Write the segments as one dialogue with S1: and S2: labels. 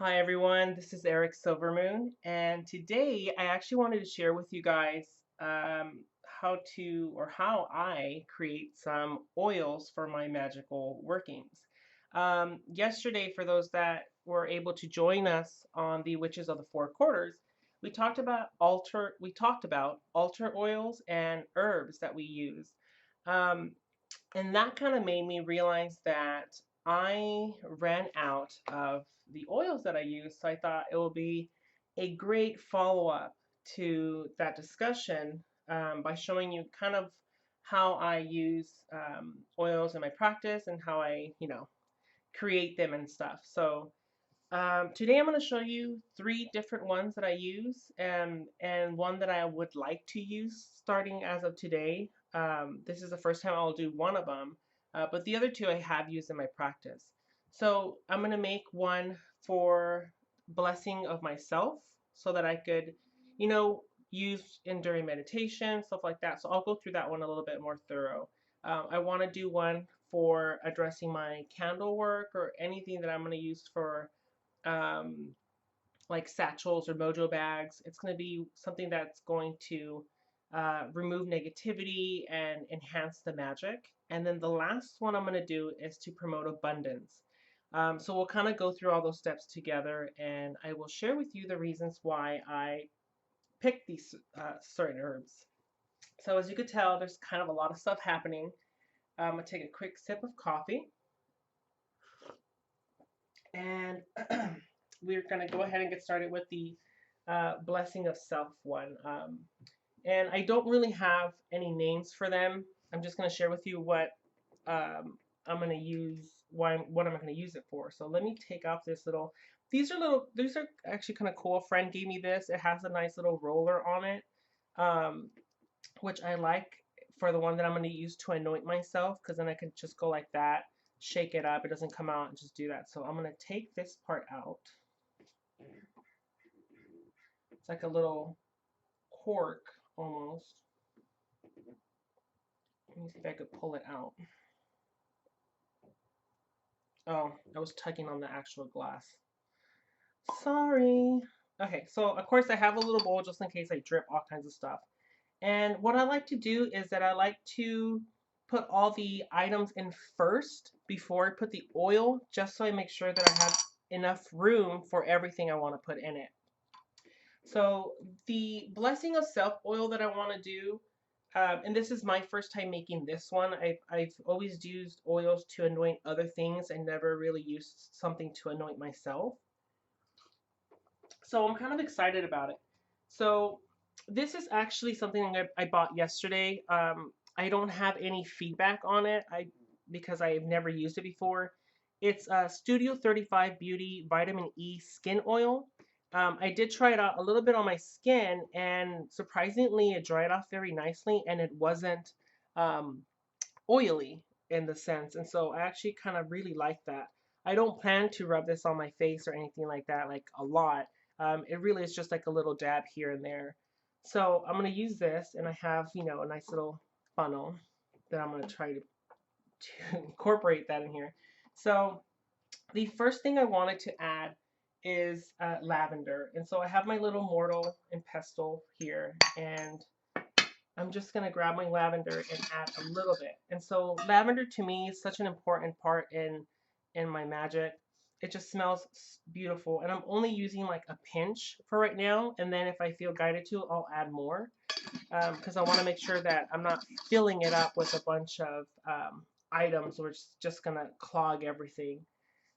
S1: Hi everyone, this is Eric Silvermoon, and today I actually wanted to share with you guys how I create some oils for my magical workings. Yesterday, for those that were able to join us on the Witches of the Four Quarters, we talked about altar oils and herbs that we use. Um, and that kind of made me realize that I ran out of the oils that I use. So I thought it would be a great follow up to that discussion by showing you kind of how I use oils in my practice and how I create them and stuff. So today I'm going to show you three different ones that I use and one that I would like to use starting as of today. This is the first time I'll do one of them, but the other two I have used in my practice. So I'm going to make one for blessing of myself so that I could, you know, use in during meditation, stuff like that. So I'll go through that one a little bit more thorough. I want to do one for addressing my candle work or anything that I'm going to use for um, like satchels or mojo bags. It's going to be something that's going to remove negativity and enhance the magic. And then the last one I'm going to do is to promote abundance. So we'll kind of go through all those steps together, and I will share with you the reasons why I picked these certain herbs. So as you could tell, there's kind of a lot of stuff happening. I'm going to take a quick sip of coffee, and we're going to go ahead and get started with the blessing of self one. And I don't really have any names for them. I'm just going to share with you what I'm going to use, what I'm going to use it for. So let me take off this little, these are actually kind of cool. A friend gave me this. It has a nice little roller on it, um, which I like for the one that I'm going to use to anoint myself, because then I can just go like that, shake it up. It doesn't come out and just do that. So I'm going to take this part out. It's like a little cork almost. Let me see if I could pull it out. Oh, I was tugging on the actual glass. Sorry. Okay, so of course I have a little bowl just in case I drip all kinds of stuff. And what I like to do is that I like to put all the items in first before I put the oil, just so I make sure that I have enough room for everything I want to put in it. So the blessing of self oil that I want to do, and this is my first time making this one. I've always used oils to anoint other things and never really used something to anoint myself. So I'm kind of excited about it. So this is actually something I bought yesterday. I don't have any feedback on it because I've never used it before. It's Studio 35 Beauty Vitamin E Skin Oil. I did try it out a little bit on my skin, and surprisingly, it dried off very nicely, and it wasn't um, oily in the sense. And so I actually kind of really like that. I don't plan to rub this on my face or anything like that, like a lot. It really is just like a little dab here and there. So I'm going to use this, and I have, a nice little funnel that I'm going to try to incorporate that in here. So the first thing I wanted to add is lavender. And so I have my little mortar and pestle here, and I'm just going to grab my lavender and add a little bit. And so lavender to me is such an important part in my magic. It just smells beautiful, and I'm only using like a pinch for right now, and then if I feel guided to, I'll add more, because I want to make sure that I'm not filling it up with a bunch of items, which is just going to clog everything.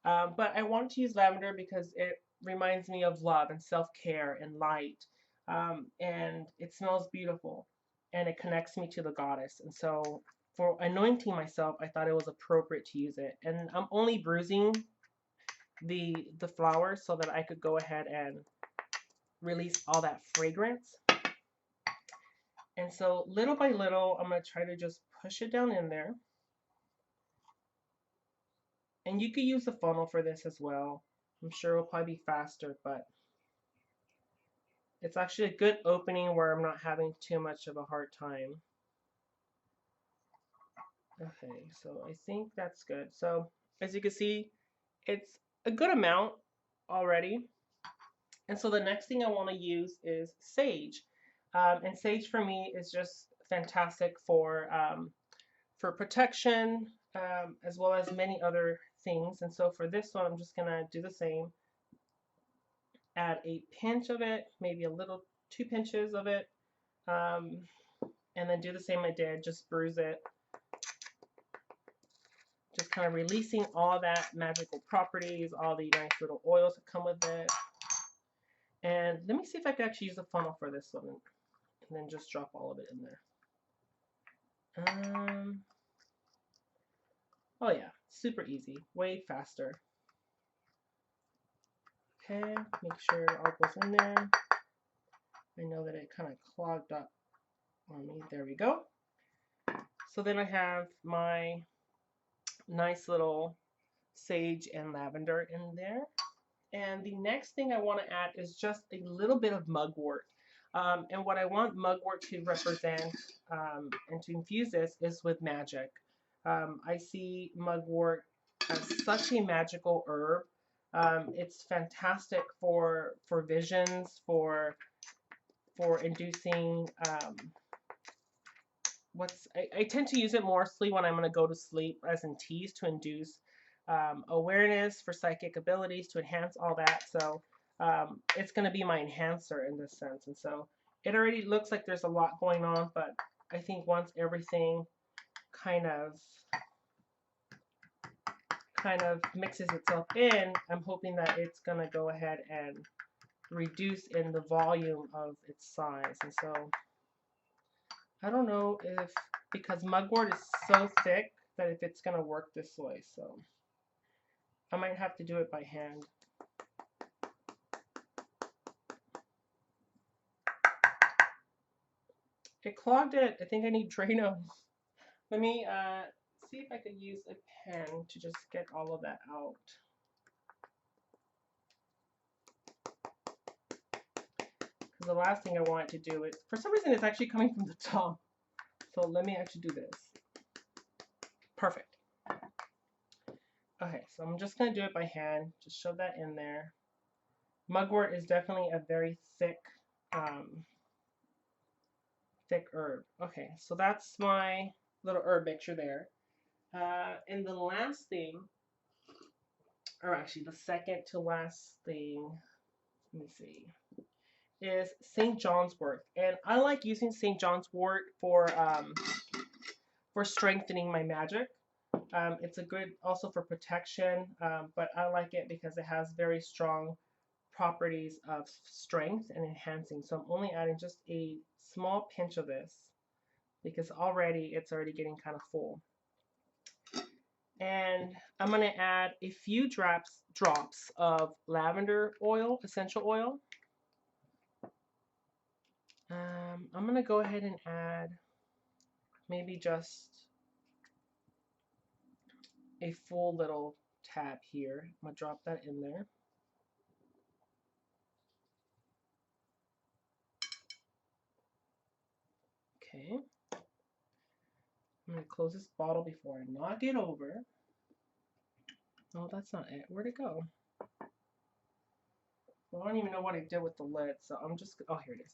S1: But I want to use lavender because it reminds me of love and self-care and light. And it smells beautiful, and it connects me to the goddess. And so for anointing myself, I thought it was appropriate to use it. And I'm only bruising the flowers so that I could go ahead and release all that fragrance. And so little by little, I'm going to try to just push it down in there. And you could use the funnel for this as well. I'm sure it'll probably be faster, but it's actually a good opening where I'm not having too much of a hard time. Okay, so I think that's good. So as you can see, it's a good amount. already. And so the next thing I want to use is sage. And sage for me is just fantastic for protection, as well as many other things. And so for this one, I'm just going to do the same. Add a pinch of it, maybe a little, 2 pinches of it. Um, and then do the same I did, just bruise it. Just kind of releasing all that magical properties, all the nice little oils that come with it. And let me see if I can actually use a funnel for this one, and then just drop all of it in there. Oh yeah, super easy, way faster. Okay, make sure it all goes in there. I know that it kind of clogged up on me. There we go. So then I have my nice little sage and lavender in there. And the next thing I want to add is just a little bit of mugwort. And what I want mugwort to represent and to infuse this is with magic. I see mugwort as such a magical herb. It's fantastic for visions, for inducing I tend to use it mostly when I'm going to go to sleep, as in teas, to induce awareness, for psychic abilities, to enhance all that. So it's going to be my enhancer in this sense. And so it already looks like there's a lot going on, but I think once everything kind of mixes itself in, I'm hoping that it's going to go ahead and reduce in the volume of its size. And so I don't know if, because mugwort is so thick, that if it's going to work this way. So I might have to do it by hand. It clogged it. I think I need Drano. Let me see if I could use a pen to just get all of that out. Because the last thing I want to do is, for some reason, it's actually coming from the top. So let me actually do this. Perfect. Okay, so I'm just going to do it by hand. Just shove that in there. Mugwort is definitely a very thick herb. Okay, so that's my little herb mixture there. And the last thing, or actually the second to last thing, let me see, is St. John's wort. And I like using St. John's wort for strengthening my magic. It's a good also for protection, but I like it because it has very strong properties of strength and enhancing. So I'm only adding just a small pinch of this because it's already getting kind of full. And I'm going to add a few drops of lavender oil, essential oil. I'm going to go ahead and add maybe just a full little tab here. I'm going to drop that in there. Okay. I'm going to close this bottle before I knock it over. Oh, that's not it. Where'd it go? Well, I don't even know what I did with the lid, so I'm just, oh, here it is.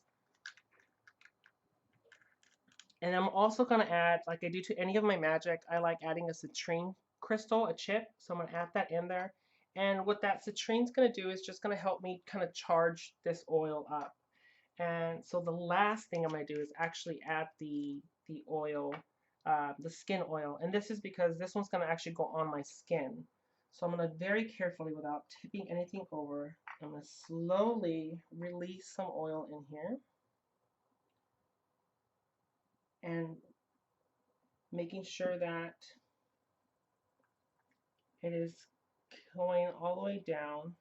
S1: And I'm also going to add, like I do to any of my magic, I like adding a citrine crystal, a chip. So I'm going to add that in there. And what that citrine's going to do is just going to help me kind of charge this oil up. And so the last thing I'm going to do is actually add the oil, the skin oil. And this is because this one's going to actually go on my skin. So I'm going to very carefully, without tipping anything over, I'm going to slowly release some oil in here. And making sure that it is going all the way down.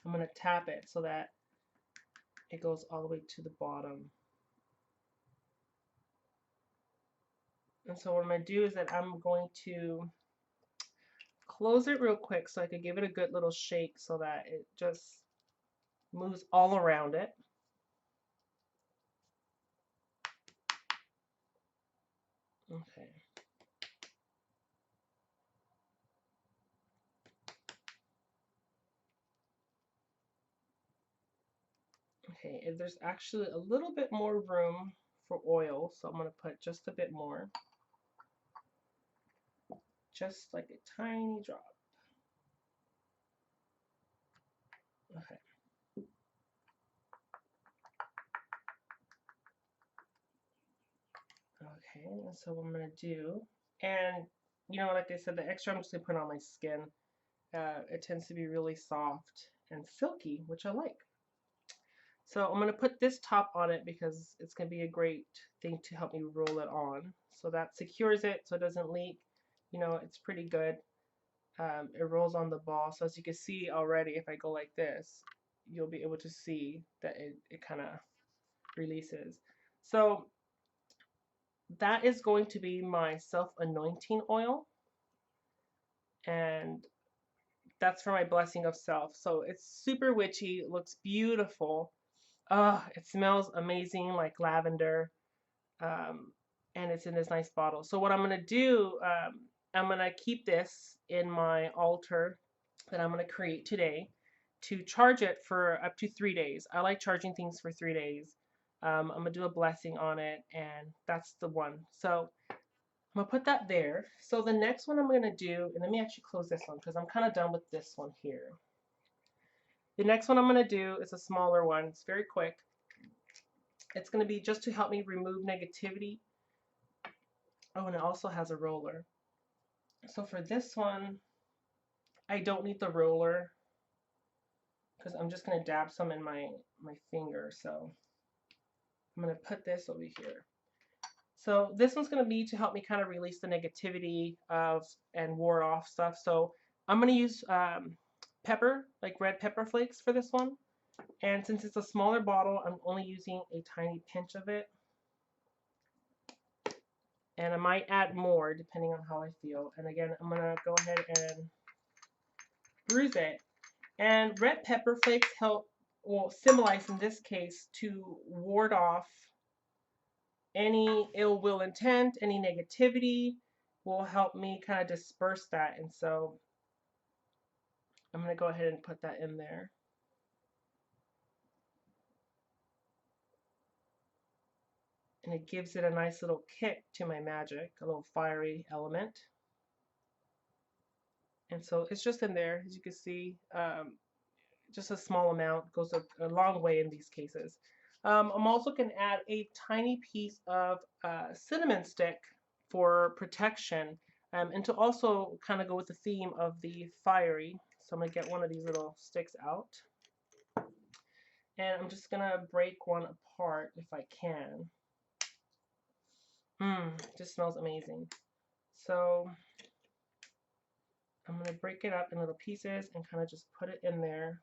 S1: I'm going to tap it so that it goes all the way to the bottom. And so what I'm going to do is that I'm going to close it real quick so I could give it a good little shake so that it just moves all around it. Okay. Okay, and there's actually a little bit more room for oil, so I'm going to put just a bit more. Just like a tiny drop. Okay. Okay, and so what I'm going to do, and you know, like I said, the extra I'm just going to put on my skin. It tends to be really soft and silky, which I like. So I'm going to put this top on it because it's going to be a great thing to help me roll it on. So that secures it so it doesn't leak. You know, it's pretty good. It rolls on the ball. So as you can see already, if I go like this, you'll be able to see that it kind of releases. So that is going to be my self-anointing oil. And that's for my blessing of self. So it's super witchy, it looks beautiful. It smells amazing like lavender. Um, and it's in this nice bottle. So what I'm going to do, I'm going to keep this in my altar that I'm going to create today to charge it for up to 3 days. I like charging things for 3 days. I'm going to do a blessing on it, and that's the one. So I'm going to put that there. So the next one I'm going to do, and let me actually close this one because I'm kind of done with this one here. The next one I'm going to do is a smaller one. It's very quick. It's going to be just to help me remove negativity. Oh, and it also has a roller. So for this one, I don't need the roller because I'm just going to dab some in my finger. So I'm going to put this over here. So this one's going to be to help me kind of release the negativity of and ward off stuff. So I'm going to use pepper, like red pepper flakes for this one. And since it's a smaller bottle, I'm only using a tiny pinch of it. And I might add more depending on how I feel. And again, I'm going to go ahead and bruise it. And red pepper flakes help, well, symbolize in this case to ward off any ill will intent, any negativity, will help me kind of disperse that. And so I'm going to go ahead and put that in there. And it gives it a nice little kick to my magic, a little fiery element. And so it's just in there, as you can see. Just a small amount goes a long way in these cases. I'm also going to add a tiny piece of cinnamon stick for protection and to also kind of go with the theme of the fiery. So I'm going to get one of these little sticks out. And I'm just going to break one apart if I can. Just smells amazing. So I'm going to break it up in little pieces and kind of just put it in there.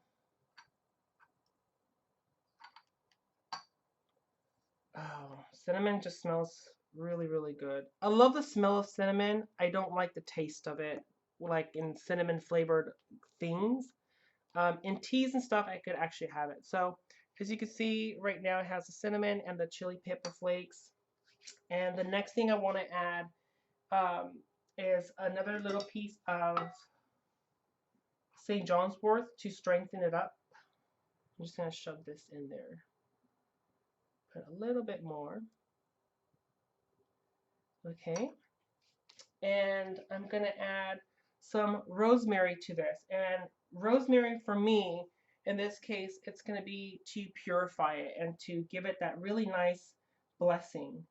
S1: Oh, cinnamon just smells really, really good. I love the smell of cinnamon. I don't like the taste of it, like in cinnamon flavored things. In teas and stuff, I could actually have it. So, as you can see, right now it has the cinnamon and the chili pepper flakes. And the next thing I want to add is another little piece of St. John's wort to strengthen it up. I'm just going to shove this in there. Put a little bit more. Okay. And I'm going to add some rosemary to this. And rosemary for me, in this case, it's going to be to purify it and to give it that really nice blessing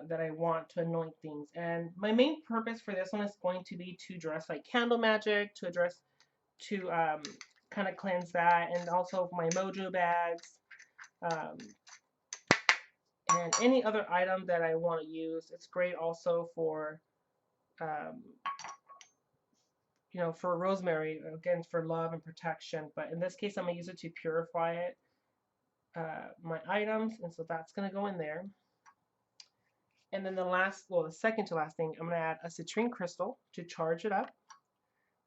S1: that I want to anoint things. And my main purpose for this one is going to be to address like candle magic, to kind of cleanse that, and also my mojo bags. And any other item that I want to use. It's great also for you know, for rosemary, again, for love and protection. But in this case, I'm going to use it to purify it, my items. And so that's going to go in there. And then the second to last thing, I'm going to add a citrine crystal to charge it up.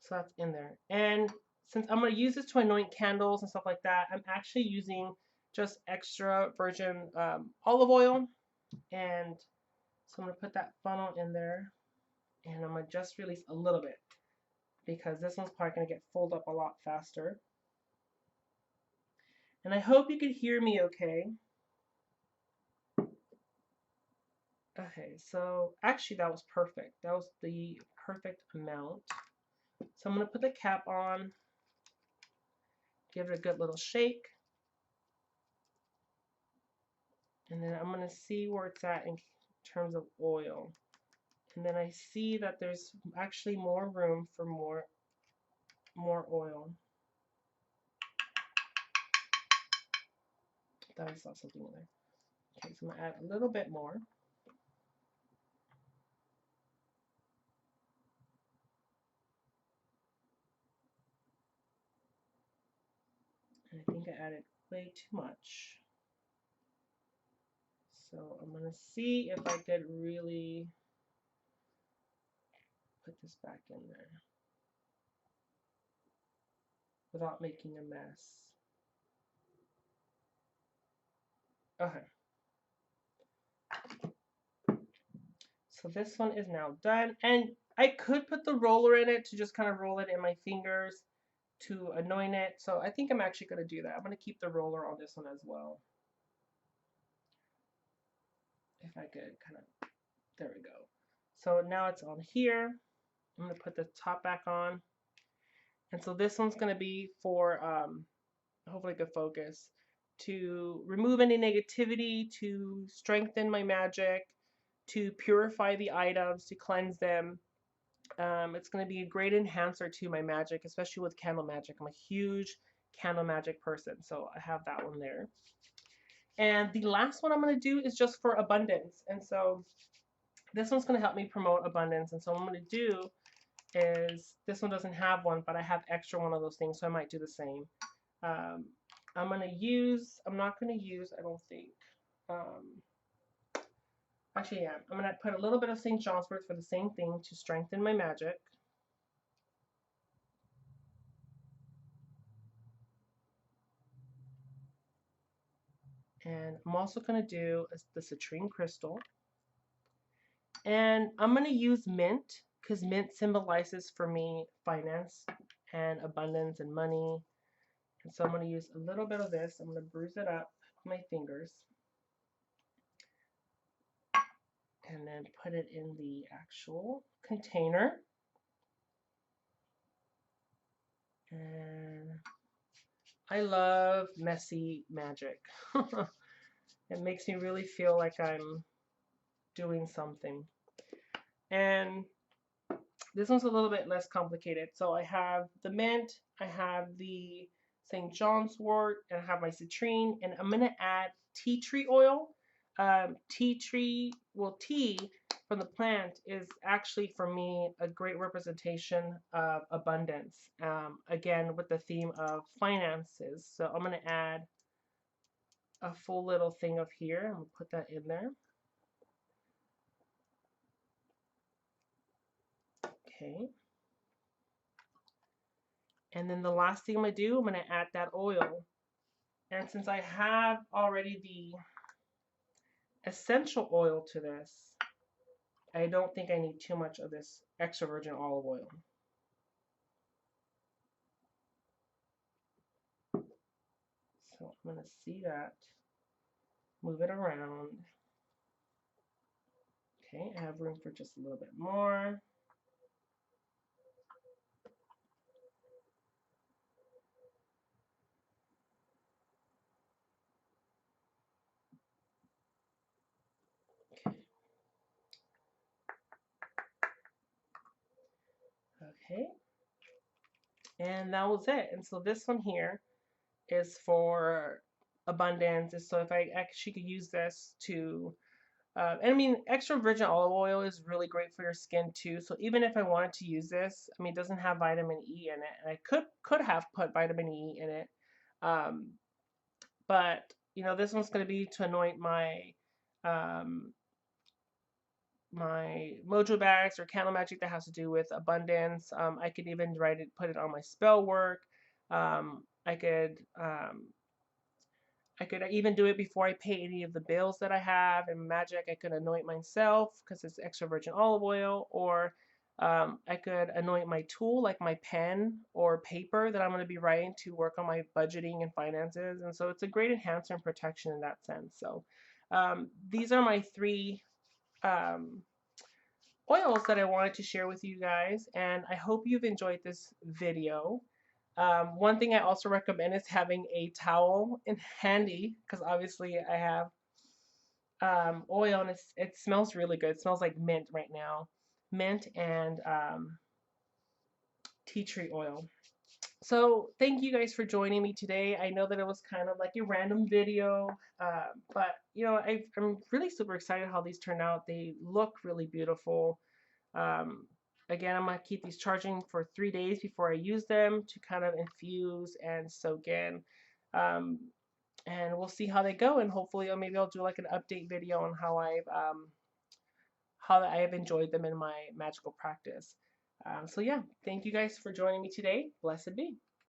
S1: So that's in there. And since I'm going to use this to anoint candles and stuff like that, I'm actually using just extra virgin olive oil. And so I'm going to put that funnel in there. And I'm going to just release a little bit, because this one's probably going to get filled up a lot faster. And I hope you can hear me okay. Okay, so actually that was perfect. That was the perfect amount. So I'm going to put the cap on, give it a good little shake, and then I'm going to see where it's at in terms of oil. And then I see that there's actually more room for more oil. I thought I saw something in there. Okay, so I'm going to add a little bit more. And I think I added way too much. So I'm going to see if I could really put this back in there without making a mess. Okay. So this one is now done. And I could put the roller in it to just kind of roll it in my fingers to anoint it. So I think I'm actually going to do that. I'm going to keep the roller on this one as well. If I could kind of, there we go. So now it's on here. I'm going to put the top back on. And so this one's going to be for, hopefully I could focus, to remove any negativity, to strengthen my magic, to purify the items, to cleanse them. It's going to be a great enhancer to my magic, especially with candle magic. I'm a huge candle magic person, so I have that one there. And the last one I'm going to do is just for abundance. And so this one's going to help me promote abundance. And so what I'm going to do is, this one doesn't have one, but I have extra one of those things, so I might do the same. I'm going to use, I'm not going to use, I don't think, actually, yeah, I'm going to put a little bit of St. John's wort for the same thing to strengthen my magic. And I'm also going to do the citrine crystal. And I'm going to use mint because mint symbolizes for me finance and abundance and money. And so I'm going to use a little bit of this. I'm going to bruise it up with my fingers. And then put it in the actual container. And I love messy magic. It makes me really feel like I'm doing something. And this one's a little bit less complicated. So I have the mint, I have the St. John's wort, and I have my citrine, and I'm going to add tea tree oil. Tea tree, well, tea from the plant is actually, for me, a great representation of abundance. Again, with the theme of finances. So I'm going to add a full little thing of here. I'm going to put that in there. Okay. And then the last thing I'm going to do, I'm going to add that oil. And since I have already the essential oil to this, I don't think I need too much of this extra virgin olive oil. So I'm going to see that. Move it around. Okay, I have room for just a little bit more. Okay. And that was it. And so this one here is for abundance. So if I actually could use this to and I mean, extra virgin olive oil is really great for your skin too. So even if I wanted to use this, I mean, it doesn't have vitamin E in it, and I could have put vitamin E in it, um, but you know, this one's going to be to anoint um, my mojo bags or candle magic that has to do with abundance. I could even put it on my spell work. I could even do it before I pay any of the bills that I have. In magic, I could anoint myself because it's extra virgin olive oil, or I could anoint my tool, like my pen or paper that I'm going to be writing to work on my budgeting and finances. And so it's a great enhancer and protection in that sense. So these are my three um, oils that I wanted to share with you guys. And I hope you've enjoyed this video. One thing I also recommend is having a towel in handy because obviously I have oil and it smells really good. It smells like mint right now. Mint and tea tree oil. So thank you guys for joining me today. I know that it was kind of like a random video, but you know I'm really super excited how these turned out. They look really beautiful. Um, again, I'm gonna keep these charging for 3 days before I use them to kind of infuse and soak in. Um, and we'll see how they go, and hopefully, maybe I'll do like an update video on how I have enjoyed them in my magical practice. So yeah, thank you guys for joining me today. Blessed be.